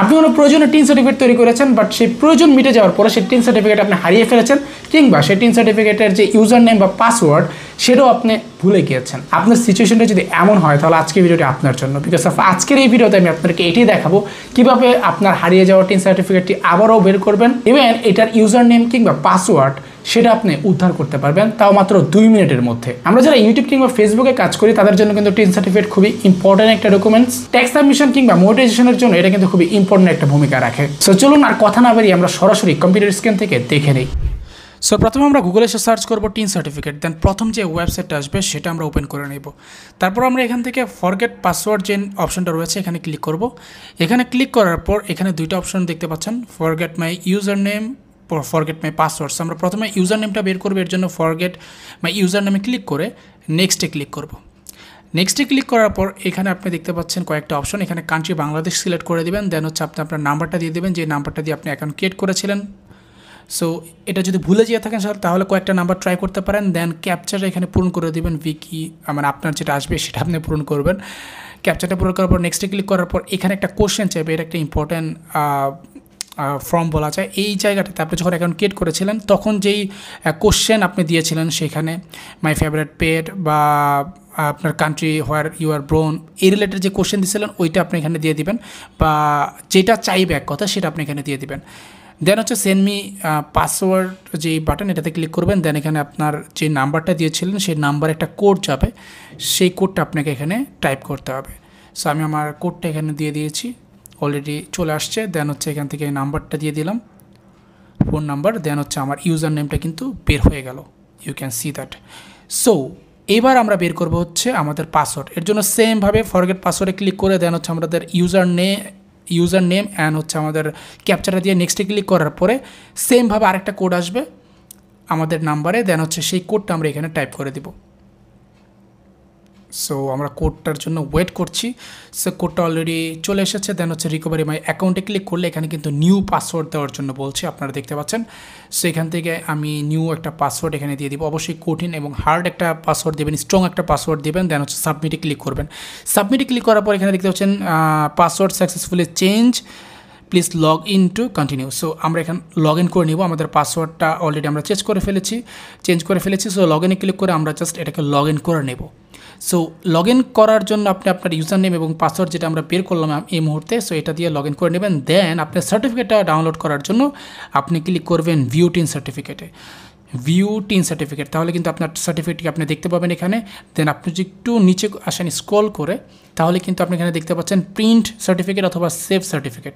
আপনি কোনো প্রয়োজনে টিন সার্টিফিকেট তৈরি করেছেন, বাট সেই প্রয়োজন মিটে যাওয়ার পরে সেই টিন সার্টিফিকেট আপনি হারিয়ে ফেলেছেন, কিংবা সেই টিন সার্টিফিকেটের যে ইউজার নেম বা পাসওয়ার্ড সেটাও আপনি ভুলে গিয়েছেন। আপনার সিচুয়েশনটা যদি এমন হয় তাহলে আজকের ভিডিওটি আপনার জন্য, বিকজ অফ আজকের এই ভিডিওতে আমি আপনাদেরকে এটাই দেখাবো কিভাবে আপনার হারিয়ে যাওয়া টিন সার্টিফিকেটটি আবারও বের করবেন, ইভেন এটার ইউজার নেম কিংবা পাসওয়ার্ড সেটা আপনি উদ্ধার করতে পারবেন, তাও মাত্র 2 মিনিটের মধ্যে। আমরা যারা ইউটিউব কিংবা ফেসবুকে কাজ করি তাদের জন্য কিন্তু টিন সার্টিফিকেট খুবই ইম্পর্টেন্ট একটা ডকুমেন্টস। ট্যাক্স সাবমিশন কিংবা মনিটাইজেশনের জন্য এটা কিন্তু খুবই ইম্পর্টেন্ট একটা ভূমিকা রাখে। সো চলুন আর কথা না বেরিয়ে আমরা সরাসরি কম্পিউটার স্ক্রিন থেকে দেখে নিই। সো প্রথমে আমরা গুগলে এসে সার্চ করবো টিন সার্টিফিকেট, দেন প্রথম যে ওয়েবসাইটটা আসবে সেটা আমরা ওপেন করে নেব। তারপর আমরা এখান থেকে ফরগেট পাসওয়ার্ড যে অপশনটা রয়েছে এখানে ক্লিক করব। এখানে ক্লিক করার পর এখানে দুইটা অপশন দেখতে পাচ্ছেন, forget my user name, forget my passwords. আমরা প্রথমে ইউজার নেমটা বের করবো, এর জন্য ফরগেট মাই ইউজার নেমে ক্লিক করে নেক্সটে ক্লিক করব। নেক্সটে ক্লিক করার পর এখানে আপনি দেখতে পাচ্ছেন কয়েকটা অপশন, এখানে কান্ট্রি বাংলাদেশ সিলেক্ট করে দেবেন, দেন হচ্ছে আপনি আপনার নাম্বারটা দিয়ে দেবেন যে নাম্বারটা দিয়ে আপনি অ্যাকাউন্ট ক্রিয়েট করেছিলেন। সো এটা যদি ভুলে যেয়ে থাকেন তাহলে কয়েকটা নাম্বার ট্রাই করতে পারেন, দেন ক্যাপচারটা এখানে পূরণ করে দেবেন, ভিকি মানে আপনার যেটা আসবে সেটা আপনি পূরণ করবেন। ক্যাপচারটা পূরণ করার পর নেক্সটে ক্লিক করার পর এখানে একটা কোশ্চেন চাইবে, এটা একটা ইম্পর্ট্যান্ট ফর্ম বলা যায়। এই জায়গাটাতে আপনি যখন অ্যাকাউন্ট ক্রিয়েট করেছিলেন তখন যেই কোশ্চেন আপনি দিয়েছিলেন সেখানে মাই ফেভারিট পেট বা আপনার কান্ট্রি হোয়ার ইউ আর ব্রোন এই রিলেটেড যে কোশ্চেন দিয়েছিলেন ওইটা আপনি এখানে দিয়ে দিবেন, বা যেটা চাইবে এক কথা সেটা আপনি এখানে দিয়ে দিবেন। দেন হচ্ছে সেন্ড মি পাসওয়ার্ড যে বাটন এটাতে ক্লিক করবেন, দেন এখানে আপনার যে নাম্বারটা দিয়েছিলেন সেই নাম্বার একটা কোড যাবে, সেই কোডটা আপনাকে এখানে টাইপ করতে হবে। সো আমি আমার কোডটা এখানে দিয়ে দিয়েছি, অলরেডি চলে আসছে। দেন হচ্ছে এখান থেকে এই নাম্বারটা দিয়ে দিলাম, ফোন নাম্বার, দেন হচ্ছে আমার ইউজার নেমটা কিন্তু বের হয়ে গেল, you can see that. So এবার আমরা বের করব হচ্ছে আমাদের পাসওয়ার্ড। এর জন্য সেমভাবে ফরগেট পাসওয়ার্ডে ক্লিক করে দেন হচ্ছে আমাদের ইউজার নেম অ্যান্ড হচ্ছে আমাদের ক্যাপচারটা দিয়ে নেক্সটে ক্লিক করার পরে সেমভাবে আরেকটা কোড আসবে আমাদের নাম্বারে, দেন হচ্ছে সেই কোডটা আমরা এখানে টাইপ করে দিব। সো আমরা কোডটার জন্য ওয়েট করছি। সো কোডটা অলরেডি চলে এসেছে, দেন হচ্ছে রিকভারি মাই অ্যাকাউন্টে ক্লিক করলে এখানে কিন্তু নিউ পাসওয়ার্ড দেওয়ার জন্য বলছে, আপনারা দেখতে পাচ্ছেন। সো এখান থেকে আমি নিউ একটা পাসওয়ার্ড এখানে দিয়ে দিব, অবশ্যই কঠিন এবং হার্ড একটা পাসওয়ার্ড দেবেন, স্ট্রং একটা পাসওয়ার্ড দেবেন, দেন হচ্ছে সাবমিটে ক্লিক করবেন। সাবমিটে ক্লিক করার পর এখানে দেখতে পাচ্ছেন password successfully change, please log in to continue. So আমরা এখানে লগ ইন করে নিব, আমাদের পাসওয়ার্ডটা অলরেডি আমরা চেঞ্জ করে ফেলেছি। সো লগ ইনে ক্লিক করে আমরা জাস্ট এটাকে লগ ইন করে নেব। সো লগ ইন করার জন্য আপনি আপনার ইউজার নেম এবং পাসওয়ার্ড যেটা আমরা বের করলাম এই মুহূর্তে, সো এটা দিয়ে লগ ইন করে নেবেন। দেন আপনার সার্টিফিকেটটা ডাউনলোড করার জন্য আপনি ক্লিক করবেন ভিউ টিন সার্টিফিকেট, তাহলে কিন্তু আপনার সার্টিফিকেটটি আপনি দেখতে পাবেন এখানে। দেন আপনি যদি একটু নিচে আসেন স্ক্রল করে, তাহলে কিন্তু আপনি এখানে দেখতে পাচ্ছেন প্রিন্ট সার্টিফিকেট অথবা সেভ সার্টিফিকেট।